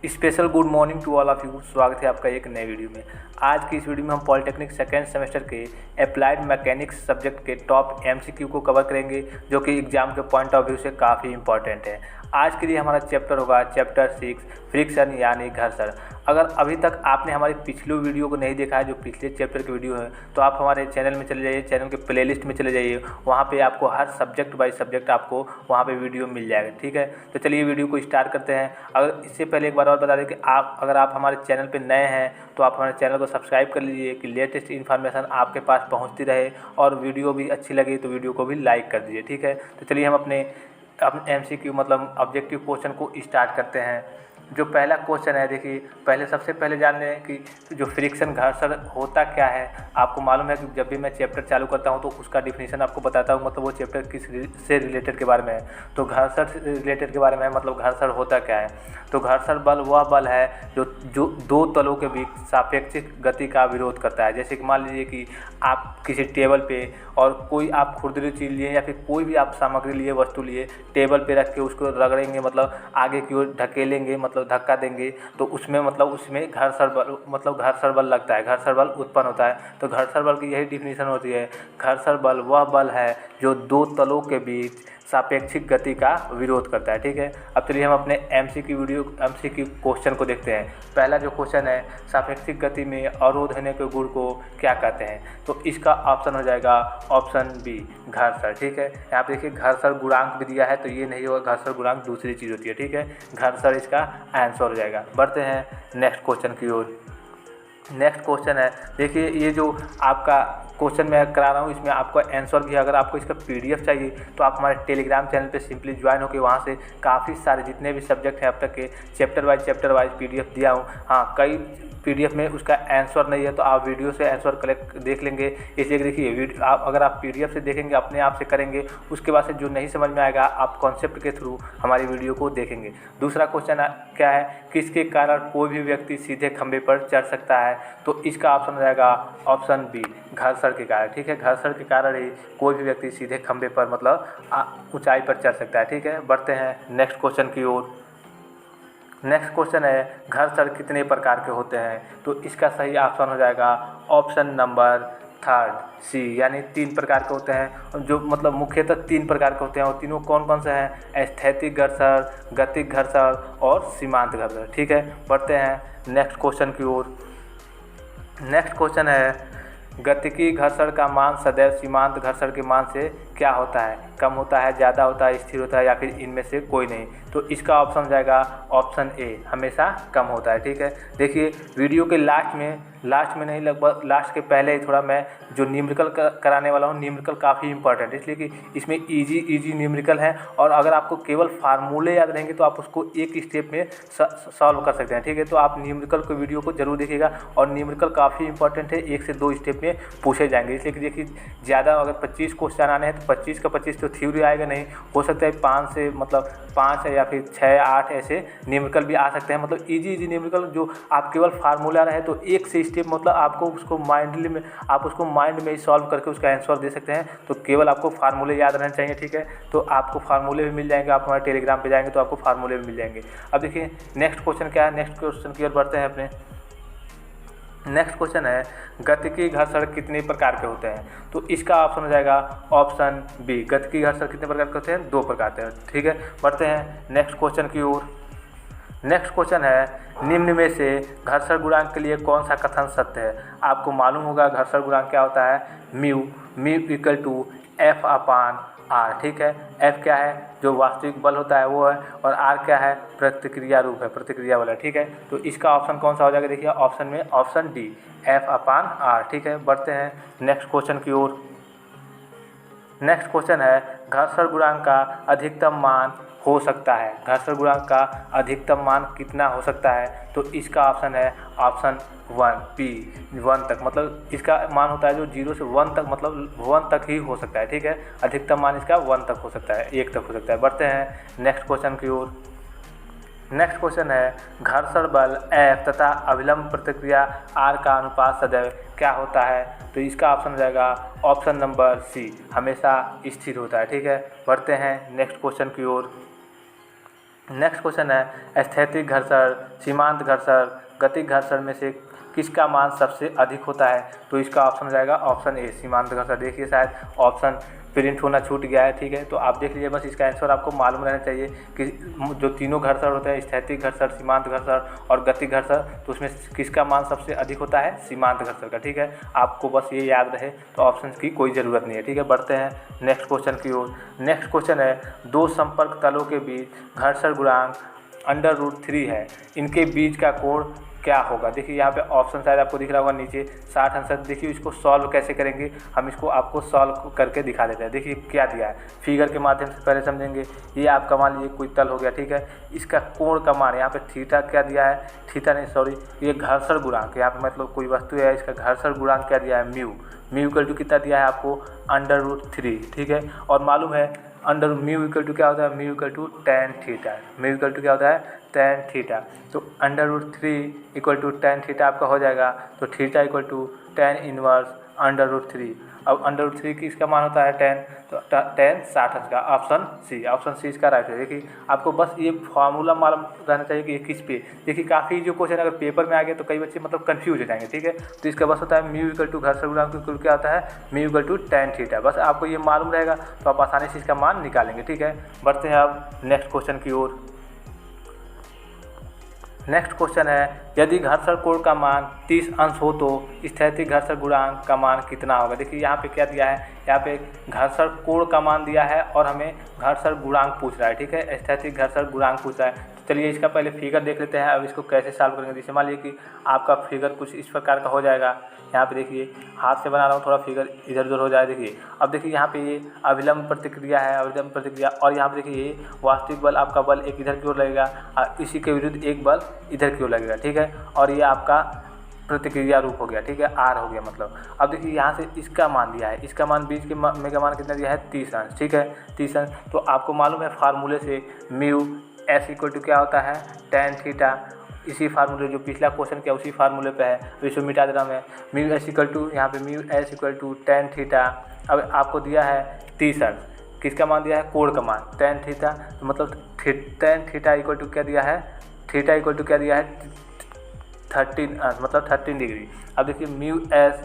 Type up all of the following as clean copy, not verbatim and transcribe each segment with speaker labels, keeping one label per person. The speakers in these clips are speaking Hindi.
Speaker 1: Special good morning to all of you. स्वागत है आपका एक नए वीडियो में। आज की इस वीडियो में हम पॉलिटेक्निक सेकेंड सेमेस्टर के अप्लाइड मैकेनिक्स सब्जेक्ट के टॉप एमसीक्यू को कवर करेंगे, जो कि एग्जाम के पॉइंट ऑफ व्यू से काफ़ी इंपॉर्टेंट है। आज के लिए हमारा चैप्टर होगा चैप्टर 6 फ्रिक्शन यानी घर्षण। अगर अभी तक आपने हमारी पिछली वीडियो को नहीं देखा है, जो पिछले चैप्टर की वीडियो है, तो आप हमारे चैनल में चले जाइए, चैनल के प्लेलिस्ट में चले जाइए। वहाँ पे आपको हर सब्जेक्ट बाय सब्जेक्ट आपको वहाँ पे वीडियो मिल जाएगा। ठीक है, तो चलिए वीडियो को स्टार्ट करते हैं। अगर इससे पहले एक बार और बता दें कि अगर आप हमारे चैनल पे नए हैं तो आप हमारे चैनल को सब्सक्राइब कर लीजिए कि लेटेस्ट इन्फॉर्मेशन आपके पास पहुँचती रहे, और वीडियो भी अच्छी लगी तो वीडियो को भी लाइक कर दीजिए। ठीक है, तो चलिए हम अपने MCQ मतलब ऑब्जेक्टिव क्वेश्चन को स्टार्ट करते हैं। जो पहला क्वेश्चन है, देखिए सबसे पहले जान लें कि जो फ्रिक्शन घर्षण होता क्या है। आपको मालूम है कि जब भी मैं चैप्टर चालू करता हूं तो उसका डिफिनीशन आपको बताता हूं, मतलब वो चैप्टर किस से रिलेटेड के बारे में है। तो घर्षण से रिलेटेड के बारे में है, मतलब घर्षण होता क्या है। तो घर्षण बल वह बल है जो दो तलों के बीच सापेक्षिक गति का विरोध करता है। जैसे कि मान लीजिए कि आप किसी टेबल पे और कोई आप खुरदरी चीज़ लिए या फिर कोई भी आप सामग्री लिए, वस्तु लिए, टेबल पे रख के उसको रगड़ेंगे, मतलब आगे की ओर ढकेलेंगे, मतलब धक्का देंगे, तो उसमें घर्षण बल लगता है, घर्षण बल उत्पन्न होता है। तो घर्षण बल की यही डिफिनीशन होती है। घर्षण बल वह बल है जो दो तलों के बीच सापेक्षिक गति का विरोध करता है। ठीक है, अब चलिए हम अपने MCQ क्वेश्चन को देखते हैं। पहला जो क्वेश्चन है, सापेक्षिक गति में अवरोध होने के गुण को क्या कहते हैं। तो इसका ऑप्शन हो जाएगा ऑप्शन बी, घर्षण। ठीक है, यहाँ पे देखिए घर्षण गुणांक भी दिया है, तो ये नहीं होगा, घर्षण गुणांक दूसरी चीज़ होती है। ठीक है, घर्षण इसका आंसर हो जाएगा। बढ़ते हैं नेक्स्ट क्वेश्चन की ओर। नेक्स्ट क्वेश्चन है, देखिए ये जो आपका क्वेश्चन मैं करा रहा हूँ, इसमें आपको आंसर भी, अगर आपको इसका PDF चाहिए तो आप हमारे टेलीग्राम चैनल पे सिंपली ज्वाइन होकर वहाँ से काफ़ी सारे जितने भी सब्जेक्ट हैं अब तक के चैप्टर वाइज PDF दिया हूँ। हाँ, कई PDF में उसका आंसर नहीं है, तो आप वीडियो से आंसर कलेक्ट देख लेंगे। इसलिए देखिए अगर आप PDF से देखेंगे, अपने आप से करेंगे, उसके बाद से जो नहीं समझ में आएगा आप कॉन्सेप्ट के थ्रू हमारी वीडियो को देखेंगे। दूसरा क्वेश्चन क्या है, किसके कारण कोई भी व्यक्ति सीधे खंभे पर चढ़ सकता है। तो इसका ऑप्शन हो जाएगा ऑप्शन बी, घर्षण के कारण। ठीक है, घर्षण के कारण ही कोई भी व्यक्ति सीधे खंभे पर मतलब ऊंचाई पर चढ़ सकता है। ठीक है, बढ़ते हैं नेक्स्ट क्वेश्चन की ओर। नेक्स्ट क्वेश्चन है, घर्षण कितने प्रकार के होते हैं। तो इसका सही ऑप्शन हो जाएगा ऑप्शन नंबर 3 सी, यानी 3 प्रकार के होते हैं, जो मतलब मुख्यतः 3 प्रकार के होते हैं। और तीनों कौन कौन से हैं, स्थैतिक घर्षण, गतिक घर्षण और सीमांत घर्षण। ठीक है, बढ़ते हैं नेक्स्ट क्वेश्चन की ओर। नेक्स्ट क्वेश्चन है, गतिकी घर्षण का मान सदैव सीमांत घर्षण के मान से क्या होता है, कम होता है, ज़्यादा होता है, स्थिर होता है, या फिर इनमें से कोई नहीं। तो इसका ऑप्शन जाएगा ऑप्शन ए, हमेशा कम होता है। ठीक है, देखिए वीडियो के लास्ट में नहीं, लगभग लास्ट के पहले ही थोड़ा मैं जो न्यूमेरिकल कराने वाला हूँ, न्यूमेरिकल काफ़ी इंपॉर्टेंट है, इसलिए कि इसमें इजी न्यूमेरिकल है। और अगर आपको केवल फार्मूले याद रहेंगे तो आप उसको एक स्टेप में सॉल्व कर सकते हैं। ठीक है, तो आप न्यूमेरिकल को वीडियो को जरूर देखिएगा, और न्यूमेरिकल काफ़ी इंपॉर्टेंट है, 1 से 2 स्टेप में पूछे जाएंगे। इसलिए कि देखिए ज़्यादा अगर 25 क्वेश्चन आने हैं तो 25 का 25 तो थ्योरी आएगा नहीं, हो सकता है 5 या फिर 6 8 ऐसे न्यूमेरिकल भी आ सकते हैं। मतलब इजी न्यूमेरिकल जो आप केवल फार्मूला रहे तो एक से स्टेप, मतलब आपको उसको माइंड में ही सॉल्व करके उसका आंसर दे सकते हैं। तो केवल आपको फार्मूले याद रहने चाहिए। ठीक है, तो आपको फार्मूले भी मिल जाएंगे, आप हमारे टेलीग्राम पे जाएंगे तो आपको फार्मूले भी मिल जाएंगे। अब देखिए नेक्स्ट क्वेश्चन क्या है, नेक्स्ट क्वेश्चन की ओर बढ़ते हैं अपने। नेक्स्ट क्वेश्चन है, गतिकी घर्षण कितने प्रकार के होते हैं। तो इसका ऑप्शन हो जाएगा ऑप्शन बी, गतिकी घर्षण कितने प्रकार के होते हैं, 2 प्रकार के। ठीक है, बढ़ते हैं नेक्स्ट क्वेश्चन की ओर। नेक्स्ट क्वेश्चन है, निम्न में से घर्षण गुणांक के लिए कौन सा कथन सत्य है। आपको मालूम होगा घर्षण गुणांक क्या होता है, म्यू इक्वल टू F/R। ठीक है, F क्या है, जो वास्तविक बल होता है वो है, और R क्या है, प्रतिक्रिया रूप है, प्रतिक्रिया बल है। ठीक है, तो इसका ऑप्शन कौन सा हो जाएगा, देखिए ऑप्शन में ऑप्शन डी, F/R। ठीक है, बढ़ते हैं नेक्स्ट क्वेश्चन की ओर। नेक्स्ट क्वेश्चन है, घर्षण गुणांक का अधिकतम मान हो सकता है। घर्षण गुणांक का अधिकतम मान कितना हो सकता है। तो इसका ऑप्शन है ऑप्शन 1 पी, 1 तक, मतलब इसका मान होता है जो 0 से 1 तक, मतलब 1 तक ही हो सकता है। ठीक है, अधिकतम मान इसका 1 तक हो सकता है, 1 तक हो सकता है। बढ़ते हैं नेक्स्ट क्वेश्चन की ओर। नेक्स्ट क्वेश्चन है, घर्षण बल F तथा अभिलंब प्रतिक्रिया R का अनुपात सदैव क्या होता है। तो इसका ऑप्शन हो जाएगा ऑप्शन नंबर सी, हमेशा स्थिर होता है। ठीक है, बढ़ते हैं नेक्स्ट क्वेश्चन की ओर। नेक्स्ट क्वेश्चन है स्थैतिक घर्षण, सीमांत घर्षण, गतिक घर्षण में से किसका मान सबसे अधिक होता है? तो इसका ऑप्शन हो जाएगा ऑप्शन ए सीमांत घर्षण। देखिए शायद ऑप्शन प्रिंट होना छूट गया है, ठीक है, तो आप देख लीजिए, बस इसका आंसर आपको मालूम रहना चाहिए कि जो तीनों घर्षण होते हैं स्थैतिक घर्षण, सीमांत घर्षण और गतिक घर्षण, तो उसमें किसका मान सबसे अधिक होता है? सीमांत घर्षण का, ठीक है। आपको बस ये याद रहे तो ऑप्शन की कोई ज़रूरत नहीं है, ठीक है। बढ़ते हैं नेक्स्ट क्वेश्चन की ओर। नेक्स्ट क्वेश्चन है दो संपर्क तलों के बीच घर्षण गुणांक √3 है, इनके बीच का कोण क्या होगा? देखिए यहाँ पे ऑप्शन शायद आपको दिख रहा होगा नीचे 60°। देखिए इसको सॉल्व कैसे करेंगे, हम इसको आपको सॉल्व करके दिखा देते हैं। देखिए क्या दिया है, फिगर के माध्यम से पहले समझेंगे। ये आपका मान लीजिए कोई तल हो गया, ठीक है, इसका कोण का मान यहाँ पे थीटा क्या दिया है, थीटा नहीं सॉरी, ये घर्षण गुणांक, यहाँ पे मतलब कोई वस्तु है, इसका घर्षण गुणांक क्या दिया है, म्यू इक्वल टू कितना दिया है आपको √3, ठीक है। और मालूम है म्यू इक्वल टू क्या होता है, mu equal to tan theta, mu equal to क्या होता है, tan थीटा। तो √3 इक्वल टू tan थीटा आपका हो जाएगा, तो theta equal to tan inverse √3। अब √3 की इसका मान होता है tan, तो tan 60 का, ऑप्शन सी इसका राइट है। देखिए आपको बस ये फार्मूला मालूम रहना चाहिए कि ये किस पे, देखिए काफ़ी जो क्वेश्चन अगर पेपर में आ गया तो कई बच्चे मतलब कंफ्यूज हो जाएंगे, ठीक है। तो इसका बस होता है म्यू इक्वल टू घर्षण गुणांक इक्वल क्या होता है, mu equal to tan theta. बस आपको ये मालूम रहेगा तो आप आसानी से इसका मान निकालेंगे, ठीक है। बढ़ते हैं अब नेक्स्ट क्वेश्चन की ओर। नेक्स्ट क्वेश्चन है यदि घर्षण कोण का मान 30 अंश हो तो स्थैतिक घर्षण गुणांक का मान कितना होगा? देखिए यहाँ पे क्या दिया है, यहाँ पे घर्षण कोण का मान दिया है और हमें घर्षण गुणांक पूछ रहा है, ठीक है, स्थैतिक घर्षण गुणांक पूछ रहा है। तो चलिए इसका पहले फिगर देख लेते हैं, अब इसको कैसे सॉल्व करेंगे। जैसे मान लीजिए कि आपका फिगर कुछ इस प्रकार का हो जाएगा, यहाँ पे देखिए हाथ से बना रहा हूँ, थोड़ा फिगर इधर उधर हो जाए। देखिए अब देखिए यहाँ पे ये अभिलंब प्रतिक्रिया है, अभिलंब प्रतिक्रिया, और यहाँ पे देखिए ये वास्तविक बल, आपका बल एक इधर की ओर लगेगा और इसी के विरुद्ध एक बल इधर की ओर लगेगा, ठीक है, और ये आपका प्रतिक्रिया रूप हो गया, ठीक है, आर हो गया मतलब। अब देखिए यहाँ से इसका मान दिया है, इसका मान बीच के में का मान कितना दिया है, 30 अंश, ठीक है, 30 अंश। तो आपको मालूम है फार्मूले से म्यू एस इक्वल टू क्या होता है, tan थीटा। इसी फार्मूले जो पिछला क्वेश्चन किया उसी फार्मूले पे है, तो इसको मिटा दे रहा हूँ मैं। म्यू एस इक्वल टू यहाँ पे mu s equal to tan theta. अब आपको दिया है 30 अंश, किसका मान दिया है, कोण का मान tan थीटा, तो मतलब tan थीटा इक्वल टू क्या दिया है, थीटा इक्वल टू क्या दिया है 13 अंश, मतलब 13 डिग्री। अब देखिए mu s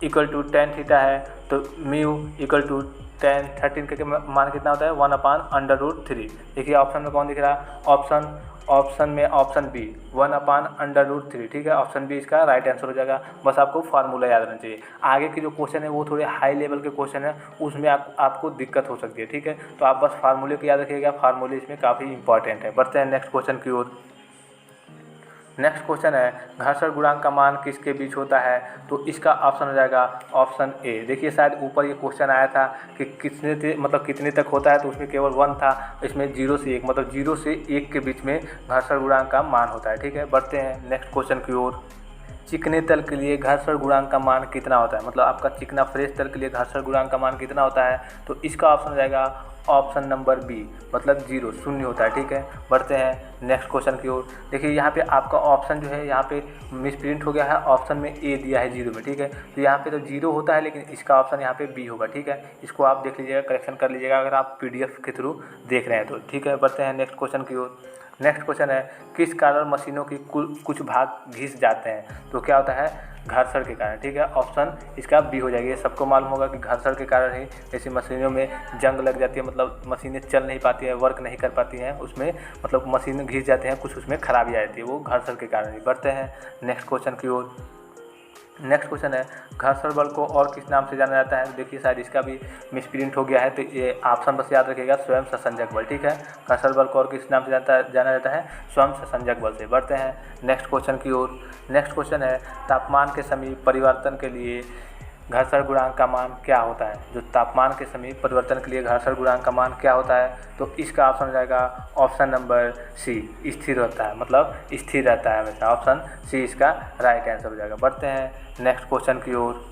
Speaker 1: equal to tan theta है, तो म्यू इक्वल टू tan 13 का मान कितना होता है, 1/√3। देखिए ऑप्शन में कौन दिख रहा है, ऑप्शन में ऑप्शन बी 1/√3, ठीक है, ऑप्शन बी इसका राइट आंसर हो जाएगा। बस आपको फार्मूला याद रहना चाहिए। आगे के जो क्वेश्चन है वो थोड़े हाई लेवल के क्वेश्चन है, उसमें आपको दिक्कत हो सकती है, ठीक है, तो आप बस फार्मूले को याद रखिएगा, फार्मूले इसमें काफ़ी इंपॉर्टेंट है। बढ़ते हैं नेक्स्ट क्वेश्चन की ओर। नेक्स्ट क्वेश्चन है घर्षण गुणांक का मान किसके बीच होता है? तो इसका ऑप्शन हो जाएगा ऑप्शन ए। देखिए शायद ऊपर ये क्वेश्चन आया था कि कितने तक होता है, तो उसमें केवल 1 था, इसमें 0 से 1 मतलब 0 से 1 के बीच में घर्षण गुणांक का मान होता है, ठीक है। बढ़ते हैं नेक्स्ट क्वेश्चन की ओर। चिकने तल के लिए घर्षण गुणांक का मान कितना होता है? मतलब आपका चिकना फ्रेश तल के लिए घर्षण गुणांक का मान कितना होता है? तो इसका ऑप्शन हो जाएगा ऑप्शन नंबर बी, मतलब 0 शून्य होता है, ठीक है। बढ़ते हैं नेक्स्ट क्वेश्चन की ओर। देखिए यहाँ पे आपका ऑप्शन जो है यहाँ पे मिसप्रिंट हो गया है, ऑप्शन में ए दिया है 0 में, ठीक है, तो यहाँ पे तो 0 होता है, लेकिन इसका ऑप्शन यहाँ पे बी होगा, ठीक है। इसको आप देख लीजिएगा, करेक्शन कर लीजिएगा अगर आप PDF के थ्रू देख रहे हैं तो, ठीक है। बढ़ते हैं नेक्स्ट क्वेश्चन की ओर। नेक्स्ट क्वेश्चन है किस कारण मशीनों की कुछ भाग घिस जाते हैं? तो क्या होता है, घर्षण के कारण, ठीक है, ऑप्शन इसका बी हो जाएगी। सबको मालूम होगा कि घर्षण के कारण ही ऐसी मशीनों में जंग लग जाती है, मतलब मशीनें चल नहीं पाती हैं, वर्क नहीं कर पाती हैं, उसमें मतलब मशीनें घिस जाते हैं, कुछ उसमें खराबी आ जाती है, वो घर्षण के कारण ही। बढ़ते हैं नेक्स्ट क्वेश्चन की ओर। नेक्स्ट क्वेश्चन है घर्षण बल को और किस नाम से जाना जाता है? देखिए शायद इसका भी मिसप्रिंट हो गया है, तो ये ऑप्शन बस याद रखिएगा, स्वयं ससंजक बल, ठीक है। घर्षण बल को और किस नाम से जाना जाता है? स्वयं ससंजक बल से। बढ़ते हैं नेक्स्ट क्वेश्चन की ओर। नेक्स्ट क्वेश्चन है तापमान के समीप परिवर्तन के लिए घर्षण गुणांक का मान क्या होता है? जो तापमान के समीप परिवर्तन के लिए घर्षण गुणांक का मान क्या होता है? तो इसका ऑप्शन हो जाएगा ऑप्शन नंबर सी, स्थिर होता है, मतलब स्थिर रहता है हमेशा, ऑप्शन सी इसका राइट आंसर हो जाएगा। बढ़ते हैं नेक्स्ट क्वेश्चन की ओर।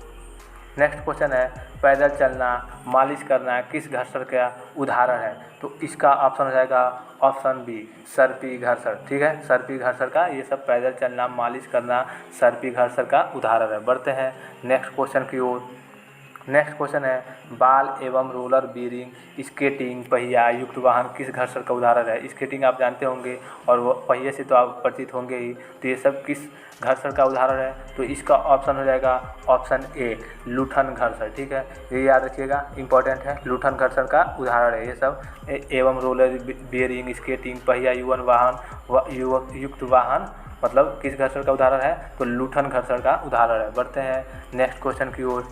Speaker 1: नेक्स्ट क्वेश्चन है पैदल चलना, मालिश करना किस घर्षण का उदाहरण है? तो इसका ऑप्शन हो जाएगा ऑप्शन बी, सर्पी घर्षण, ठीक है, सर्पी घर्षण का ये सब पैदल चलना, मालिश करना सर्पी घर्षण का उदाहरण है। बढ़ते हैं नेक्स्ट क्वेश्चन की ओर। नेक्स्ट क्वेश्चन है बाल एवं रोलर बीयरिंग स्केटिंग पहिया युक्त वाहन किस घर्षण का उदाहरण है। स्केटिंग आप जानते होंगे और वो पहिए से तो आप परिचित होंगे ही, तो ये सब किस घर्षण का उदाहरण है, तो इसका ऑप्शन हो जाएगा ऑप्शन ए लूठन घर्षण। ठीक है, ये याद रखिएगा, इंपॉर्टेंट है, लूठन घर्षण का उदाहरण है ये सब। एवं रोलर बीयरिंग स्केटिंग पहिया युवन वाहन युक्त वाहन मतलब किस घर्षण का उदाहरण है, तो लूठन घर्षण का उदाहरण है। बढ़ते हैं नेक्स्ट क्वेश्चन की ओर।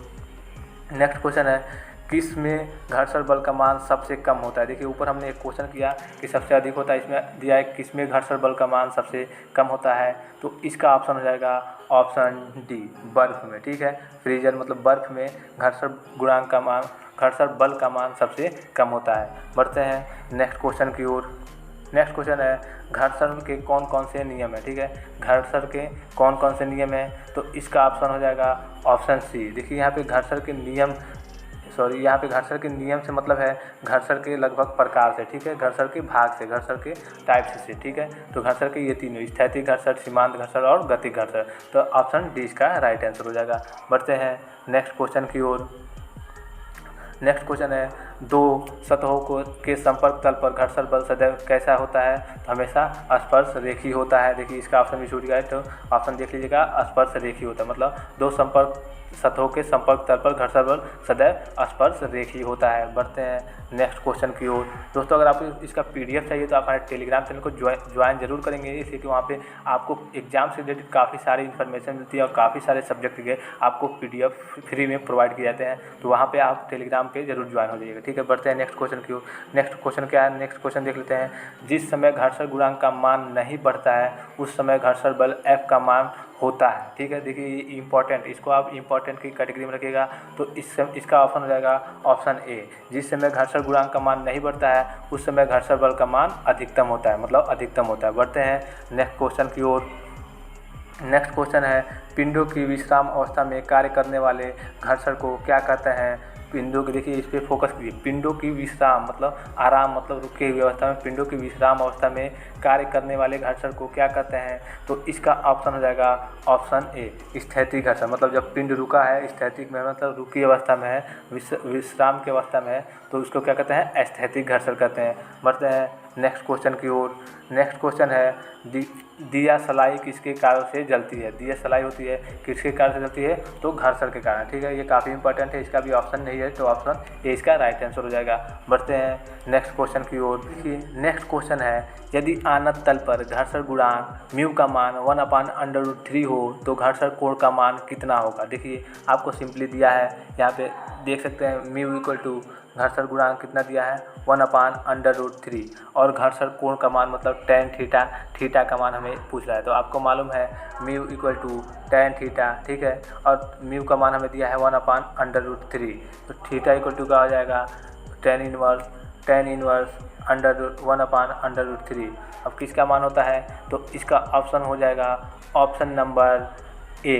Speaker 1: नेक्स्ट क्वेश्चन है किस में घर्षण बल का मान सबसे कम होता है। देखिए ऊपर हमने एक क्वेश्चन किया कि सबसे अधिक होता है, इसमें दिया है किस में घर्षण बल का मान सबसे कम होता है, तो इसका ऑप्शन हो जाएगा ऑप्शन डी बर्फ में। ठीक है, फ्रीजर मतलब बर्फ में घर्षण गुणांक का मान घर्षण बल का मान सबसे कम होता है। बढ़ते हैं नेक्स्ट क्वेश्चन की ओर। नेक्स्ट क्वेश्चन है घर्षण के कौन कौन से नियम है। ठीक है, घर्षण के कौन कौन से नियम है, तो इसका ऑप्शन हो जाएगा ऑप्शन सी। देखिए यहाँ पे घर्षण के नियम यहाँ पे घर्षण के नियम से मतलब है घर्षण के लगभग प्रकार से। ठीक है, घर्षण के भाग से, घर्षण के टाइप से। ठीक है, तो घर्षण के ये तीनों स्थैतिक घर्षण, सीमांत घर्षण और गतिक घर्षण, तो ऑप्शन डी इसका राइट आंसर हो जाएगा। बढ़ते हैं नेक्स्ट क्वेश्चन की ओर। नेक्स्ट क्वेश्चन है दो सतहों के संपर्क तल पर घर्षण बल सदैव कैसा होता है, तो हमेशा स्पर्श रेखी होता है। देखिए इसका ऑप्शन भी छूट गया है, तो ऑप्शन देख लीजिएगा, स्पर्श रेखी होता है, मतलब दो सतहों के संपर्क तल पर घर्षण बल सदैव स्पर्श रेखी होता है। बढ़ते हैं नेक्स्ट क्वेश्चन की ओर। दोस्तों अगर आपको इसका पीडीएफ चाहिए तो आप हमारे टेलीग्राम चैनल को ज्वाइन जरूर करेंगे, इसलिए कि वहाँ पे आपको एग्जाम से रिलेटेड काफ़ी सारी इन्फॉर्मेशन मिलती है और काफ़ी सारे सब्जेक्ट के आपको पीडीएफ फ्री में प्रोवाइड किए जाते हैं, तो वहाँ पे आप टेलीग्राम पे जरूर ज्वाइन हो जाइएगा। ठीक है, बढ़ते हैं नेक्स्ट क्वेश्चन की ओर। नेक्स्ट क्वेश्चन क्या है, नेक्स्ट क्वेश्चन देख लेते हैं। जिस समय घर्षण गुणांक का मान नहीं बढ़ता है उस समय घर्षण बल F का मान होता है। ठीक है, देखिए ये इंपॉर्टेंट, इसको आप इंपॉर्टेंट की कैटेगरी में रखिएगा, तो इसका ऑप्शन हो जाएगा ऑप्शन ए। जिस समय घर्षण गुणांक का मान नहीं बढ़ता है उस समय घर्षण बल का मान अधिकतम होता है, मतलब अधिकतम होता है। बढ़ते हैं नेक्स्ट क्वेश्चन की ओर। नेक्स्ट क्वेश्चन है पिंडों की विश्राम अवस्था में कार्य करने वाले घर्षण को क्या कहते हैं। पिंडों की, देखिए इस पर फोकस कीजिए, पिंडों की विश्राम मतलब आराम, मतलब रुके हुई अवस्था में, पिंडों की विश्राम अवस्था में कार्य करने वाले घर्षण को क्या कहते हैं, तो इसका ऑप्शन हो जाएगा ऑप्शन ए स्थैतिक घर्षण। मतलब जब पिंड रुका है स्थैतिक में, मतलब रुकी अवस्था में है, विश्राम की अवस्था में है, तो उसको क्या कहते हैं, स्थैतिक घर्षण कहते हैं। बढ़ते हैं नेक्स्ट क्वेश्चन की ओर। नेक्स्ट क्वेश्चन है दिया सलाई किसके कारण से जलती है। दिया सलाई होती है किसके कारण से जलती है, तो घर्षण के कारण। ठीक है, ये काफ़ी इंपॉर्टेंट है, इसका भी ऑप्शन नहीं है, तो ऑप्शन ए इसका राइट आंसर हो जाएगा। बढ़ते हैं नेक्स्ट क्वेश्चन की ओर। नेक्स्ट क्वेश्चन है यदि आनत तल पर घर्षण गुणांक म्यू का मान 1/√3 हो तो घर्षण कोण का मान कितना होगा। देखिए आपको सिंपली दिया है, यहाँ पे देख सकते हैं म्यू इक्वल टू घर्षण गुणांक कितना दिया है 1/√3 और घर्षण कोण का मान मतलब tan थीटा का मान हमें पूछ रहा है, तो आपको मालूम है mu equal to tan theta. ठीक है, और म्यू का मान हमें दिया है 1/√3, तो थीटा इक्वल टू का हो जाएगा tan इनवर्स 1/√3। अब किसका मान होता है, तो इसका ऑप्शन हो जाएगा ऑप्शन नंबर ए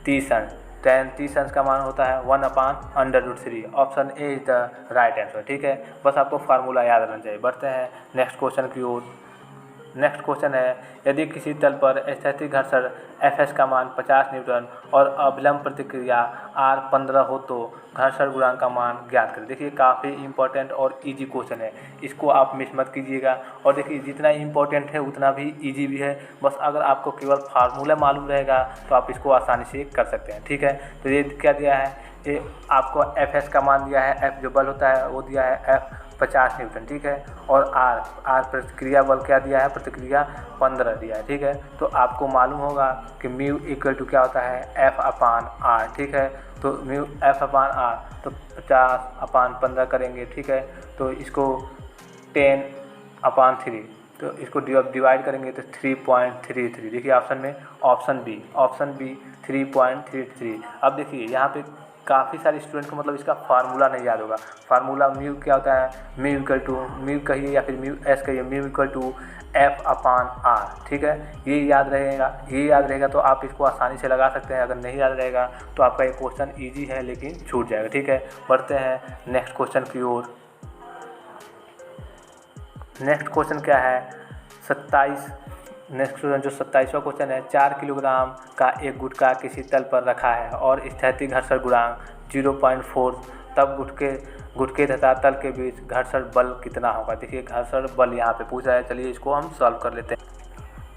Speaker 1: 30 अंश। tan 30 अंश का मान होता है 1/√3। Option A is the right answer. ठीक है, बस आपको फार्मूला याद रहना चाहिए। बढ़ते हैं नेक्स्ट क्वेश्चन की ओर। नेक्स्ट क्वेश्चन है यदि किसी तल पर स्थैतिक घर्षण Fs का मान 50 न्यूटन और अविलंब प्रतिक्रिया R 15 हो तो घर्षण गुणांक का मान ज्ञात करें। देखिए काफ़ी इंपॉर्टेंट और इजी क्वेश्चन है, इसको आप मिस मत कीजिएगा। और देखिए जितना इंपॉर्टेंट है उतना भी इजी भी है, बस अगर आपको केवल फार्मूला मालूम रहेगा तो आप इसको आसानी से कर सकते हैं। ठीक है, तो ये क्या दिया है, ये आपको Fs का मान दिया है, F जो बल होता है वो दिया है F 50 न्यूटन। ठीक है, और R प्रतिक्रिया बल क्या दिया है, प्रतिक्रिया 15 दिया है। ठीक है, तो आपको मालूम होगा कि म्यू इक्वल टू क्या होता है F/R। ठीक है, तो म्यू F/R तो 50/15 करेंगे। ठीक है, तो इसको 10/3, तो इसको डिवाइड करेंगे तो 3.33। देखिए ऑप्शन में ऑप्शन बी 3.33। अब देखिए यहाँ पे काफ़ी सारे स्टूडेंट को मतलब इसका फार्मूला नहीं याद होगा। फार्मूला म्यू क्या होता है, म्यू इक्वल टू म्यू कहिए या फिर म्यू एस कहिए, म्यू इक्वल टू F/R। ठीक है, ये याद रहेगा तो आप इसको आसानी से लगा सकते हैं। अगर नहीं याद रहेगा तो आपका ये क्वेश्चन ईजी है लेकिन छूट जाएगा। ठीक है, बढ़ते हैं नेक्स्ट क्वेश्चन की ओर। नेक्स्ट क्वेश्चन क्या है 27 नेक्स्ट क्वेश्चन जो 27वां क्वेश्चन है, 4 किलोग्राम का एक गुटका किसी तल पर रखा है और स्थैतिक घर्षण गुणांक 0.4, तब गुटके तथा तल के बीच घर्षण बल कितना होगा। देखिए घर्षण बल यहाँ पे पूछा है, चलिए इसको हम सॉल्व कर लेते हैं।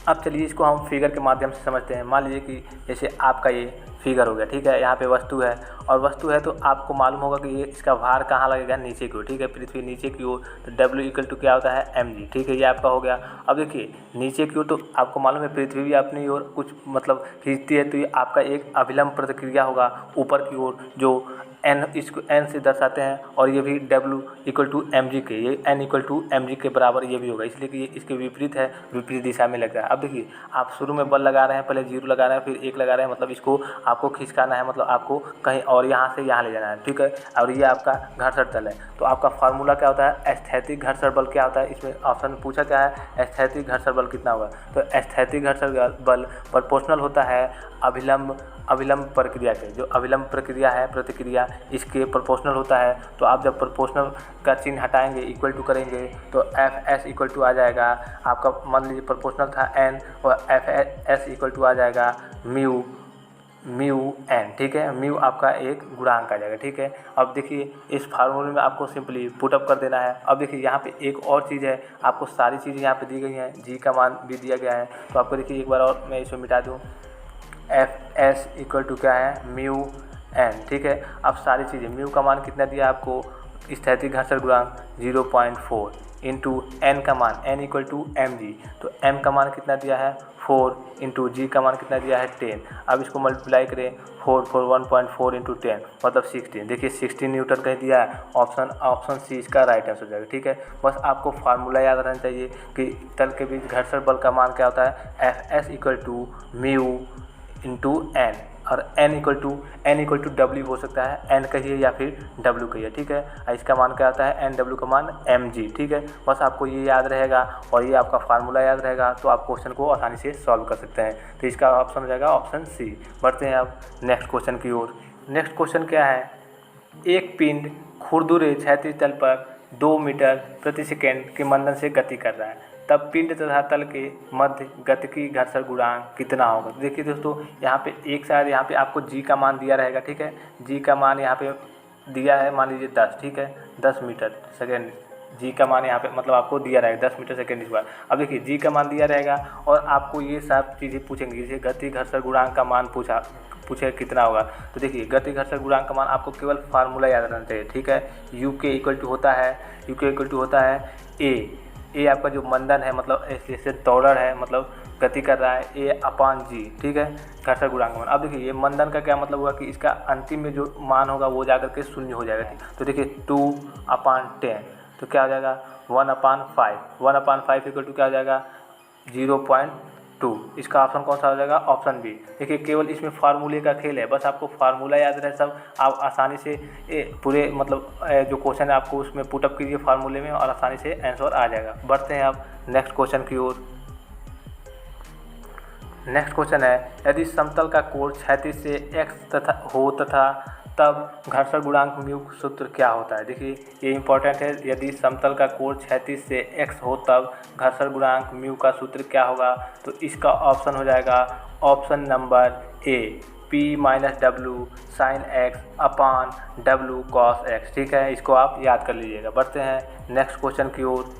Speaker 1: अब चलिए इसको हम फिगर के माध्यम से समझते हैं। मान लीजिए कि जैसे आपका ये फिगर हो गया, ठीक है, यहाँ पे वस्तु है और वस्तु है तो आपको मालूम होगा कि ये इसका भार कहाँ लगेगा, नीचे की ओर, ठीक है, पृथ्वी नीचे की ओर, तो W इक्वल टू क्या होता है mg, ठीक है, ये आपका हो गया। अब देखिए नीचे की ओर तो आपको मालूम है पृथ्वी भी अपनी ओर कुछ मतलब खींचती है, तो ये आपका एक अभिलंब प्रतिक्रिया होगा ऊपर की ओर, जो n, इसको n से दर्शाते हैं, और ये भी W इक्वल टू mg के, ये n इक्वल टू mg के बराबर ये भी होगा, इसलिए कि ये इसके विपरीत है, विपरीत दिशा में लग रहा है। अब देखिए आप शुरू में बल लगा रहे हैं, पहले 0 लगा रहे हैं, फिर 1 लगा रहे हैं, मतलब इसको आपको खिसकाना है, मतलब आपको कहीं और यहाँ से यहाँ ले जाना है, ठीक है। और ये आपका घर्षण तल है, तो आपका फार्मूला क्या होता है, स्थैतिक घर्षण बल क्या होता है। इसमें ऑप्शन में पूछा क्या है, स्थैतिक घर्षण बल कितना होगा, तो स्थैतिक घर्षण बल प्रोपोर्शनल होता है अभिलंब प्रक्रिया के, जो अभिलंब प्रक्रिया है प्रतिक्रिया इसके प्रोपोर्शनल होता है। तो आप जब प्रोपोर्शनल का चिन्ह हटाएंगे, इक्वल टू करेंगे, तो Fs इक्वल टू आ जाएगा आपका, मान लीजिए प्रोपोर्शनल था n, और Fs इक्वल टू आ जाएगा म्यू n, ठीक है, म्यू आपका एक गुणांक आ जाएगा, ठीक है। अब देखिए इस फार्मूले में आपको सिंपली पुटअप कर देना है। अब देखिए यहाँ पे एक और चीज़ है, आपको सारी चीज़ें यहाँ पे दी गई हैं, जी का मान भी दिया गया है, तो आपको देखिए एक बार और मैं इसको मिटा दूँ, Fs इक्वल टू क्या है म्यू n, ठीक है। अब सारी चीज़ें, म्यू का मान कितना दिया आपको, स्थैतिक घर्षण गुणांक 0.4 इंटू n का मान n इक्वल टू mg, तो m का मान कितना दिया है 4 इंटू जी का मान कितना दिया है 10। अब इसको मल्टीप्लाई करें, 1.4 इंटू 10 मतलब 16, देखिए 16 न्यूटन कहीं दिया है, ऑप्शन सी इसका राइट आंसर हो जाएगा, ठीक है। बस आपको फार्मूला याद रहना चाहिए कि तल के बीच घर्षण बल का मान क्या होता है, Fs equal to mu into n, और n इक्वल टू W हो सकता है, n कहिए या फिर W कहिए, ठीक है। इसका मान क्या आता है, NW का मान mg, ठीक है। बस आपको ये याद रहेगा और ये आपका फार्मूला याद रहेगा, तो आप क्वेश्चन को आसानी से सॉल्व कर सकते हैं। तो इसका ऑप्शन हो जाएगा ऑप्शन सी। बढ़ते हैं अब नेक्स्ट क्वेश्चन की ओर। नेक्स्ट क्वेश्चन क्या है, एक पिंड खुरदुरे क्षैतिज तल पर 2 मीटर प्रति सेकेंड के मंदन से गति कर रहा है, तब पिंड तथा तल के मध्य गतिकी घर्षण गुणांक कितना होगा। तो देखिए दोस्तों, यहाँ पे एक साइड यहाँ पे आपको जी का मान दिया रहेगा, ठीक है, जी का मान यहाँ पे दिया है, मान लीजिए 10, ठीक है, 10 मीटर सेकेंड, जी का मान यहाँ पे मतलब आपको दिया रहेगा 10 मीटर सेकेंड इस बार। अब देखिए जी का मान दिया रहेगा और आपको ये सब चीज़ें पूछेंगी, जैसे गति घर्षण गुणांक का मान पूछे कितना होगा। तो देखिए गति घर्षण गुणांक का मान आपको केवल फार्मूला याद रहना चाहिए, ठीक है। यू के इक्वल टू होता है ए आपका जो मंदन है, मतलब जैसे दौड़र है, मतलब गति कर रहा है, A/G, ठीक है, घर्षण गुणांक मान। अब देखिए ये मंदन का क्या मतलब हुआ कि इसका अंतिम में जो मान होगा वो जाकर के 0 हो जाएगा, ठीक। तो देखिए 2/10, तो क्या हो जाएगा 1/5 इक्वल टू क्या हो जाएगा 0.2। इसका ऑप्शन कौन सा हो जाएगा, ऑप्शन बी। देखिए केवल इसमें फार्मूले का खेल है, बस आपको फार्मूला याद रहे सब, आप आसानी से पूरे मतलब जो क्वेश्चन है आपको उसमें पुटअप कीजिए फार्मूले में और आसानी से आंसर आ जाएगा। बढ़ते हैं अब नेक्स्ट क्वेश्चन की ओर। नेक्स्ट क्वेश्चन है, यदि समतल का कोण क्षैतिज से x तथा तब घर्षण गुणांक म्यू सूत्र क्या होता है। देखिए ये इंपॉर्टेंट है, यदि समतल का कोण क्षैतिज से x हो तब घर्षण गुणांक म्यू का सूत्र क्या होगा। तो इसका ऑप्शन हो जाएगा option number A, P - W sin x W cos x, ठीक है, इसको आप याद कर लीजिएगा। बढ़ते हैं नेक्स्ट क्वेश्चन की ओर।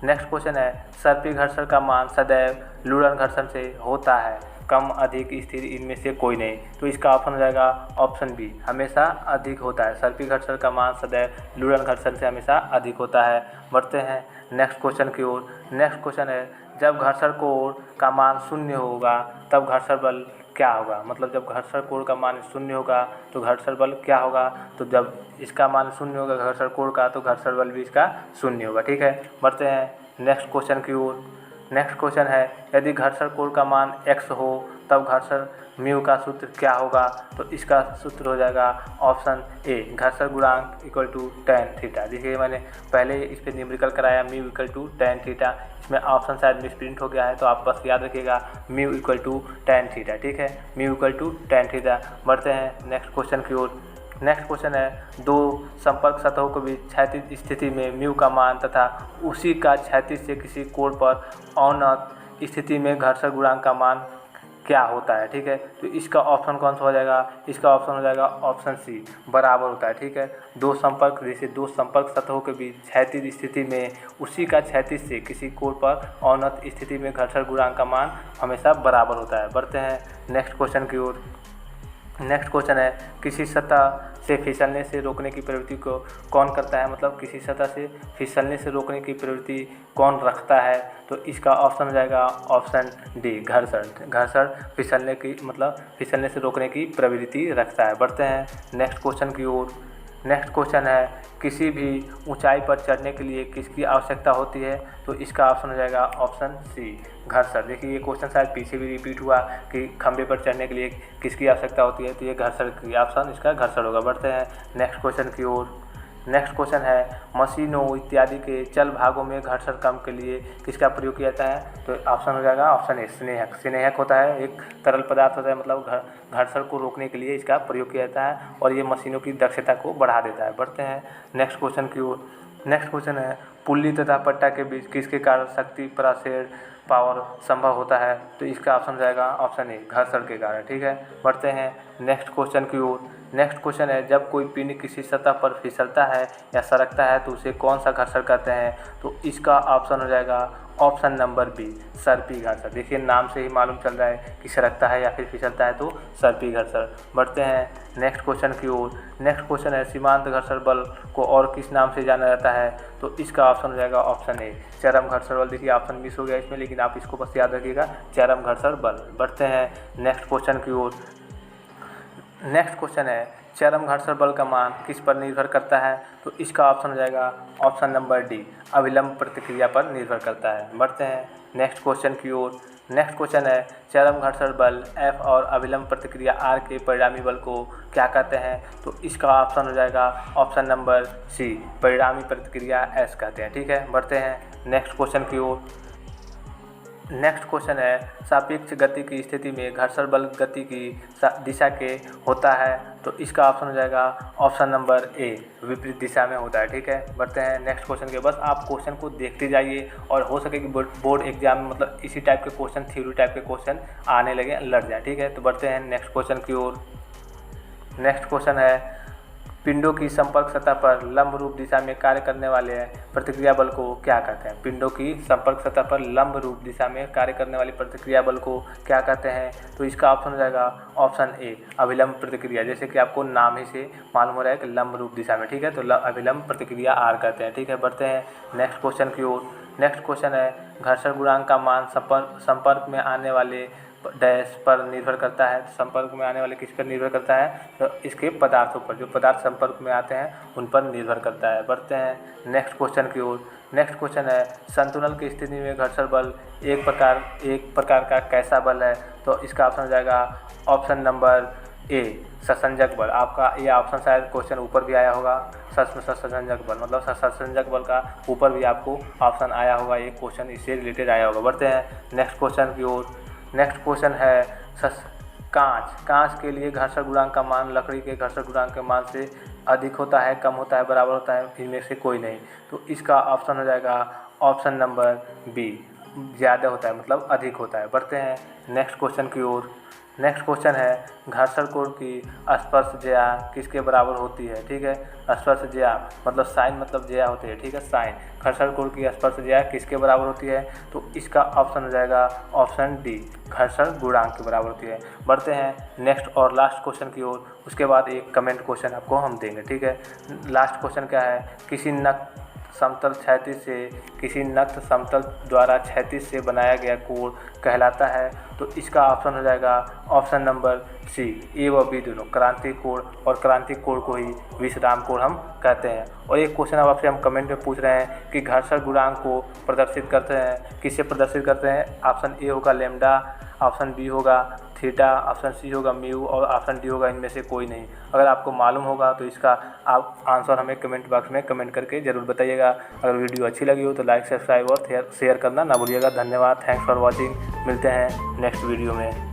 Speaker 1: नेक्स्ट क्वेश्चन है, सर्पी घर्षण का मान सदैव लूड़न घर्षण से होता है, कम अधिक स्थिर इनमें से कोई नहीं। तो इसका ऑप्शन हो जाएगा ऑप्शन बी, हमेशा अधिक होता है। सर्पी घर्षण का मान सदैव लूड़न घर्षण से हमेशा अधिक होता है। बढ़ते हैं नेक्स्ट क्वेश्चन की ओर। नेक्स्ट क्वेश्चन है, जब घर्षण कोण का मान 0 होगा तब घर्षण बल क्या होगा। मतलब जब घर्षण कोण का मान 0 होगा तो घर्षण बल क्या होगा। तो जब इसका मान 0 होगा घर्षण कोण का, तो घर्षण बल भी इसका 0 होगा, ठीक है। बढ़ते हैं नेक्स्ट क्वेश्चन की ओर। नेक्स्ट क्वेश्चन है, यदि घर्षण कोण का मान x हो तब घर्षण म्यू का सूत्र क्या होगा। तो इसका सूत्र हो जाएगा ऑप्शन ए, घर्षण गुणांक इक्वल टू tan थीटा। देखिए मैंने पहले इस पर न्यूमेरिकल कराया, mu equal to tan theta, इसमें ऑप्शन शायद मिसप्रिंट हो गया है, तो आप बस याद रखिएगा mu equal to tan theta, ठीक है, mu equal to tan theta. बढ़ते हैं नेक्स्ट क्वेश्चन की ओर। नेक्स्ट क्वेश्चन है, दो संपर्क सतहों के बीच क्षैतिज स्थिति में म्यू का मान तथा उसी का क्षैतिज से किसी कोण पर औन्नत स्थिति में घर्षण गुणांक का मान क्या होता है, ठीक है। तो इसका ऑप्शन कौन सा हो जाएगा, इसका ऑप्शन हो जाएगा ऑप्शन सी, बराबर होता है, ठीक है। दो संपर्क, जैसे दो संपर्क सतहों के बीच क्षैतिज स्थिति में उसी का क्षैतिज से किसी कोण पर अवनत स्थिति में घर्षण गुणांक का मान हमेशा बराबर होता है। बढ़ते हैं नेक्स्ट क्वेश्चन की ओर। नेक्स्ट क्वेश्चन है, किसी सतह से फिसलने से रोकने की प्रवृत्ति को कौन करता है, मतलब किसी सतह से फिसलने से रोकने की प्रवृत्ति कौन रखता है। तो इसका ऑप्शन हो जाएगा ऑप्शन डी, घर्षण। घर्षण फिसलने की मतलब फिसलने से रोकने की प्रवृत्ति रखता है। बढ़ते हैं नेक्स्ट क्वेश्चन की ओर। नेक्स्ट क्वेश्चन है, किसी भी ऊंचाई पर चढ़ने के लिए किसकी आवश्यकता होती है। तो इसका ऑप्शन हो जाएगा ऑप्शन सी, घर्षण। देखिए ये क्वेश्चन शायद पीछे भी रिपीट हुआ कि खंभे पर चढ़ने के लिए किसकी आवश्यकता होती है, तो ये घर्षण की ऑप्शन इसका घर्षण होगा। बढ़ते हैं नेक्स्ट क्वेश्चन की ओर। नेक्स्ट क्वेश्चन है, मशीनों इत्यादि के चल भागों में घर्षण कम के लिए किसका प्रयोग किया जाता है। तो ऑप्शन हो जाएगा ऑप्शन ए, स्नेहक। स्नेहक होता है, एक तरल पदार्थ होता है, मतलब घर्षण को रोकने के लिए इसका प्रयोग किया जाता है और ये मशीनों की दक्षता को बढ़ा देता है। बढ़ते हैं नेक्स्ट क्वेश्चन की ओर। नेक्स्ट क्वेश्चन है, पुल्ली तथा पट्टा के बीच किसके कारण शक्ति प्रसारण पावर संभव होता है। तो इसका ऑप्शन हो जाएगा ऑप्शन ए, घर्षण के कारण, ठीक है। बढ़ते हैं नेक्स्ट क्वेश्चन की ओर। नेक्स्ट क्वेश्चन है, जब कोई पिंड किसी सतह पर फिसलता है या सरकता है तो उसे कौन सा घर्षण कहते हैं। तो इसका ऑप्शन हो जाएगा ऑप्शन नंबर बी, सर्पी घर्षण। देखिए नाम से ही मालूम चल रहा है कि सरकता है या फिर फिसलता है तो सर्पी घर्षण। बढ़ते हैं नेक्स्ट क्वेश्चन की ओर। नेक्स्ट क्वेश्चन है, सीमांत घर्षण बल को और किस नाम से जाना जाता है। तो इसका ऑप्शन हो जाएगा ऑप्शन ए, चरम घर्षण बल। देखिए ऑप्शन मिस हो गया इसमें, लेकिन आप इसको बस याद रखिएगा, चरम घर्षण बल। बढ़ते हैं नेक्स्ट क्वेश्चन की ओर। नेक्स्ट क्वेश्चन है, चरम घर्षण बल का मान किस पर निर्भर करता है। तो इसका ऑप्शन हो जाएगा ऑप्शन नंबर डी, अविलंब प्रतिक्रिया पर निर्भर करता है। बढ़ते हैं नेक्स्ट क्वेश्चन की ओर। नेक्स्ट क्वेश्चन है, चरम घर्षण बल F और अविलंब प्रतिक्रिया R के परिणामी बल को क्या कहते हैं। तो इसका ऑप्शन हो जाएगा ऑप्शन नंबर सी, परिणामी प्रतिक्रिया S कहते हैं, ठीक है। बढ़ते हैं नेक्स्ट क्वेश्चन की ओर। नेक्स्ट क्वेश्चन है, सापेक्ष गति की स्थिति में घर्षण बल गति की दिशा के होता है। तो इसका ऑप्शन हो जाएगा ऑप्शन नंबर ए, विपरीत दिशा में होता है, ठीक है। बढ़ते हैं नेक्स्ट क्वेश्चन के। बस आप क्वेश्चन को देखते जाइए और हो सके कि बोर्ड एग्जाम में मतलब इसी टाइप के क्वेश्चन, थ्योरी टाइप के क्वेश्चन आने लगे, लड़ जाए, ठीक है। तो बढ़ते हैं नेक्स्ट क्वेश्चन की ओर। नेक्स्ट क्वेश्चन है, पिंडों की संपर्क सतह पर लंब रूप दिशा में कार्य करने वाले प्रतिक्रिया बल को क्या कहते हैं। पिंडों की संपर्क सतह पर लंब रूप दिशा में कार्य करने वाली प्रतिक्रिया बल को क्या कहते हैं। तो इसका ऑप्शन हो जाएगा ऑप्शन ए, अभिलंब प्रतिक्रिया। जैसे कि आपको नाम ही से मालूम हो रहा है कि लंब रूप दिशा में, ठीक है। तो अभिलंब प्रतिक्रिया आर कहते हैं, ठीक है। बढ़ते हैं नेक्स्ट क्वेश्चन की ओर। नेक्स्ट क्वेश्चन है, घर्षण गुणांक का मान संपर्क में आने वाले डैश पर निर्भर करता है। संपर्क में आने वाले किस पर निर्भर करता है। तो इसके पदार्थों पर, जो पदार्थ संपर्क में आते हैं उन पर निर्भर करता है। बढ़ते हैं नेक्स्ट क्वेश्चन की ओर। नेक्स्ट क्वेश्चन है, संतुलन की स्थिति में घर्षण बल एक प्रकार का कैसा बल है। तो इसका ऑप्शन हो जाएगा ऑप्शन नंबर ए, ससंजक बल। आपका ये ऑप्शन शायद क्वेश्चन ऊपर भी आया होगा, ससंजक बल, मतलब ससंजक बल का ऊपर भी आपको ऑप्शन आया होगा, ये क्वेश्चन इससे रिलेटेड आया होगा। बढ़ते हैं नेक्स्ट क्वेश्चन की ओर। नेक्स्ट क्वेश्चन है, कांच के लिए घर्षण गुणांक का मान लकड़ी के घर्षण गुणांक के मान से अधिक होता है, कम होता है, बराबर होता है, इनमें से कोई नहीं। तो इसका ऑप्शन हो जाएगा ऑप्शन नंबर बी, ज़्यादा होता है, मतलब अधिक होता है। बढ़ते हैं नेक्स्ट क्वेश्चन की ओर। नेक्स्ट क्वेश्चन है, घर्षण कोण की स्पर्शज्या किसके बराबर होती है, ठीक है। स्पर्शज्या मतलब साइन, मतलब ज्या होती है, ठीक है, साइन। घर्षण कोण की स्पर्शज्या किसके बराबर होती है। तो इसका ऑप्शन हो जाएगा ऑप्शन डी, घर्षण गुणांक के बराबर होती है। बढ़ते हैं नेक्स्ट और लास्ट क्वेश्चन की ओर। उसके बाद एक कमेंट क्वेश्चन आपको हम देंगे, ठीक है। लास्ट क्वेश्चन क्या है, किसी नक्त समतल द्वारा क्षैतिज से बनाया गया कोण कहलाता है। तो इसका ऑप्शन हो जाएगा ऑप्शन नंबर सी, ए व बी दोनों, क्रांतिक कोण, और क्रांतिक कोण को ही विश्राम कोण हम कहते हैं। और एक क्वेश्चन अब आपसे हम कमेंट में पूछ रहे हैं कि घर्षण गुणांक को प्रदर्शित करते हैं, किससे प्रदर्शित करते हैं। ऑप्शन ए होगा लैम्डा, ऑप्शन बी होगा थीटा, ऑप्शन सी होगा म्यू और ऑप्शन डी होगा इनमें से कोई नहीं। अगर आपको मालूम होगा तो इसका आप आंसर हमें कमेंट बॉक्स में कमेंट करके ज़रूर बताइएगा। अगर वीडियो अच्छी लगी हो तो लाइक, सब्सक्राइब और शेयर करना ना भूलिएगा। धन्यवाद, थैंक्स फॉर वॉचिंग। मिलते हैं नेक्स्ट वीडियो में।